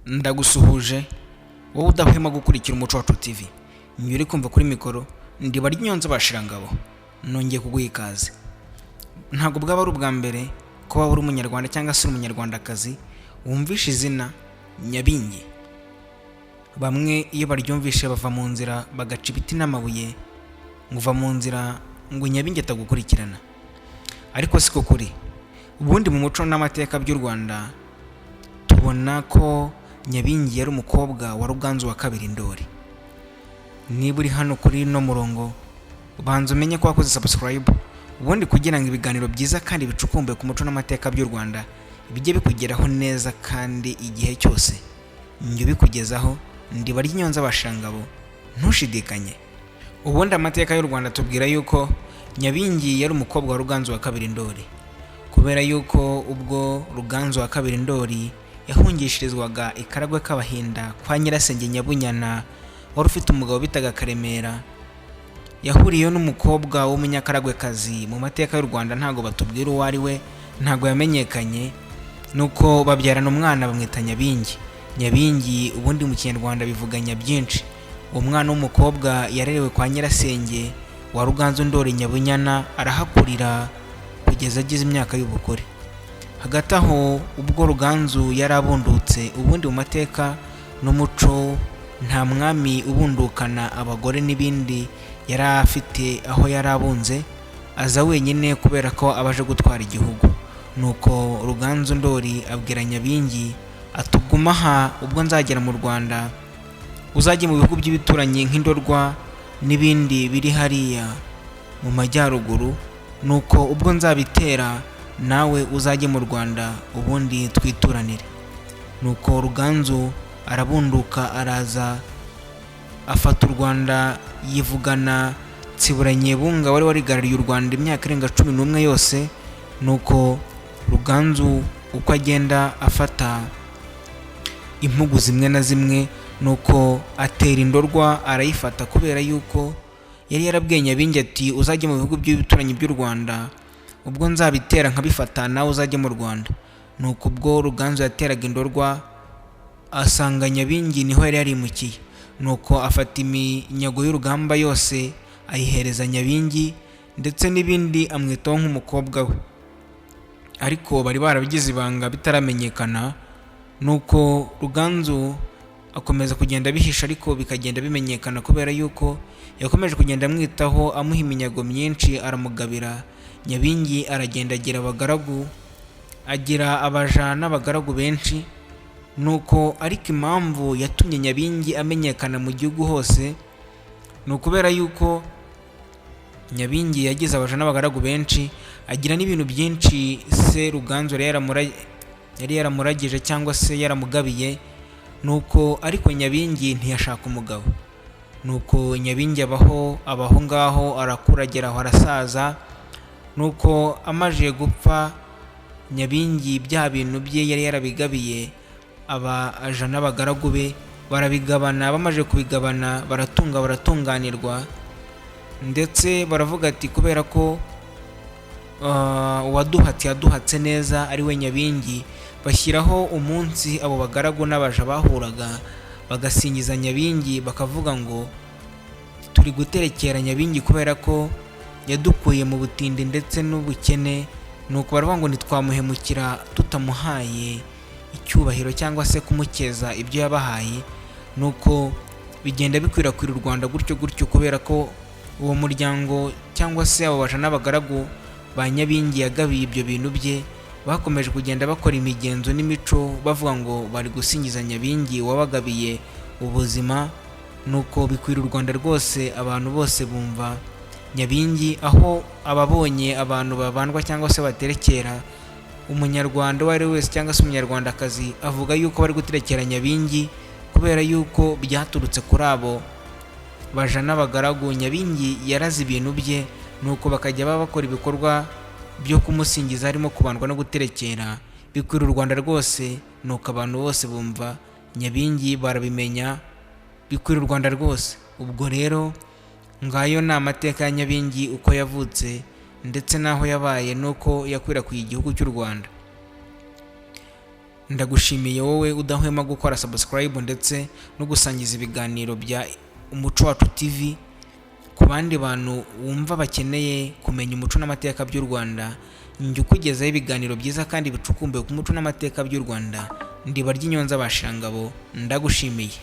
Ndagusuhuje wowe udahwema gukurikira Umuco Wacu TV. Njye uri kumva kuri mikoro ndi Baryinyonza Bashirangabo. Nongeye kuguha ikaze. Ntabwo bwaba ari ubwa mbere ko waba uri umunyarwanda cyangwa se umunyarwandakazi wumvisha izina Nyabingi. Bamwe iyo baryumvishe bava mu nzira bagaca ibiti n'amabuye ngo uva mu nzira ngo Nyabingi atagukurikirana. Ariko siko kuri. Ubundi mu muco n'amateka by'u Rwanda tubona ko Nyabingi yari umukobwa wa Ruganzu wa kabiri Ndoli. Niba uri hano kuri no murongo ubanza umenye ko wakoze subscribe, ubundi kugira ngo ibiganiro byiza kandi bicukumbuye ku muco n'amateka by'u Rwanda bijye bikugeraho neza kandi igihe cyose. Njye bikugezaho ndi Baryinyonza Bashirangabo, ntushidikanye. Ubundi amateka y'u Rwanda tubwira yuko Nyabingi yari umukobwa wa Ruganzu wa kabiri Ndoli, kubera yuko ubwo Ruganzu wa kabiri Ndoli yahungishirizwaga i Karagwe k'Abahinda kwa Nyirasenge Nyabunyana wari ufite umugabo bitaga Karemera. Yahuriyeyo n'umukobwa w'umunyakaragwekazi. Mu mateka y'u Rwanda ntago batubwira uwo ari we, ntago yamenyekanye, nuko babyarana umwana bamwita Nyabingi. Nyabingi ubundi mu Kinyarwanda bivuga Nyabyinshi. Uwo mwana w'umukobwa yarerewe kwa Nyirasenge wa Ruganzu Ndoli Nyabunyana, arahakurira kugeza agize imyaka y'ubukure. Hagati aho ubwo Ruganzu yari abundutse, ubundi mu mateka n'umuco nta mwami ubundukana abagore n'ibindi yari afite aho yari abunze, aza wenyine kubera ko abaje gutwara igihugu. Nuko Ruganzu Ndoli abwira Nyabingi atuguma aha, ubwo nzagera mu Rwanda uzajye mu bihugu by'ibituranyi nk'Indorwa n'ibindi biri hariya mu majyaruguru, nuko ubwo nzabitera nawe uzajye mu Rwanda ubundi twituranire. Nuko Ruganzu arabunduka, araza afata u Rwanda, yivugana Nsibura Nyebunga wari warigaruriye u Rwanda imyaka irenga 11 yose. Nuko Ruganzu uko agenda afata impugu zimwe na zimwe, nuko atera Indorwa arayifata, kubera yuko yari yarabwiye Nyabingi ati uzajye mu bihugu by'ibituranyi by'u Rwanda, ubwo nzabitera nkabifata nawe uzajye mu Rwanda. Nuko ubwo Ruganzu yateraga Indorwa asanga Nyabingi niho yari yarimukiye. Nuko afata iminyago y'urugamba yose ayihereza Nyabingi, ndetse n'ibindi amwitaho nk'umukobwa we, ariko bari barabigize ibanga bitaramenyekana. Nuko Ruganzu akomeza kugenda bihisha, ariko bikagenda bimenyekana kubera yuko yakomeje kugenda amwitaho, amuha iminyago myinshi, aramugabira. Nyabingi aragenda agira abagaragu, agira abaja n'abagaragu benshi. Nuko ariko impamvu yatumye Nyabingi amenyekana mu gihugu hose ni ukubera yuko Nyabingi yagize abaja n'abagaragu benshi, agira n'ibintu byinshi se Ruganzu yari yaramuragije cyangwa se yaramugabiye. Nuko ariko Nyabingi ntiyashaka umugabo. Nuko Nyabingi abaho ngaho, arakuragera aho arasaza. Nuko amaje gupfa, Nyabingi bya bintu bye yari yarabigabiye abaja n'abagaragu be, barabigabana. Bamaje kubigabana baratunganirwa, ndetse baravuga ati kubera ko yaduhatse neza ari we Nyabingi, bashyiraho umunsi abo bagaragu n'abaja bahuraga bagasingiza Nyabingi, bakavuga ngo turi guterekera Nyabingi kubera ko yadukuye mu butindi ndetse n'ubukene. Nuko baravuga ngo ntitwamuhemukira tutamuhaye icyubahiro cyangwa se kumukeza ibyo yabahaye. Nuko bigenda bikwirakwira u Rwanda gutyo kubera ko uwo muryango cyangwa se abo baja n'abagaragu ba Nyabingi yagabiye ibyo bintu bye, bakomeje kugenda bakora imigenzo n'imico bavuga ngo bari gusingiza Nyabingi wabagabiye ubuzima. Nuko bikwira u Rwanda rwose, abantu bose bumva Nyabingi, aho ababonye abantu babandwa cyangwa se baterekera umunyarwanda uwo ari we wese cyangwa se umunyarwandakazi avuga yuko bari guterekera Nyabingi, kubera yuko byaturutse kuri abo baja n'abagaragu. Nyabingi yarazi ibintu bye, nuko bakajya bakora ibikorwa byo kumusingiza, harimo kubandwa no guterekera. Bikwira u Rwanda rwose, nuko abantu bose bumva Nyabingi barabimenya, bikwira u Rwanda rwose. Ubwo rero ngayo ni amateka ya Nyabingi, uko yavutse ndetse n'aho yabaye, nuko yakwirakwiye igihugu cy'u Rwanda. Ndagushimiye wowe udahwema gukora subscribe ndetse no gusangiza ibiganiro bya Umuco Wacu TV ku bandi bantu wumva bakeneye kumenya umuco n'amateka by'u Rwanda. Njye ukugezaho ibiganiro byiza kandi bicukumbuye ku muco n'amateka by'u Rwanda, Ndibarya Inyonza Bashirangabo. Ndagushimiye.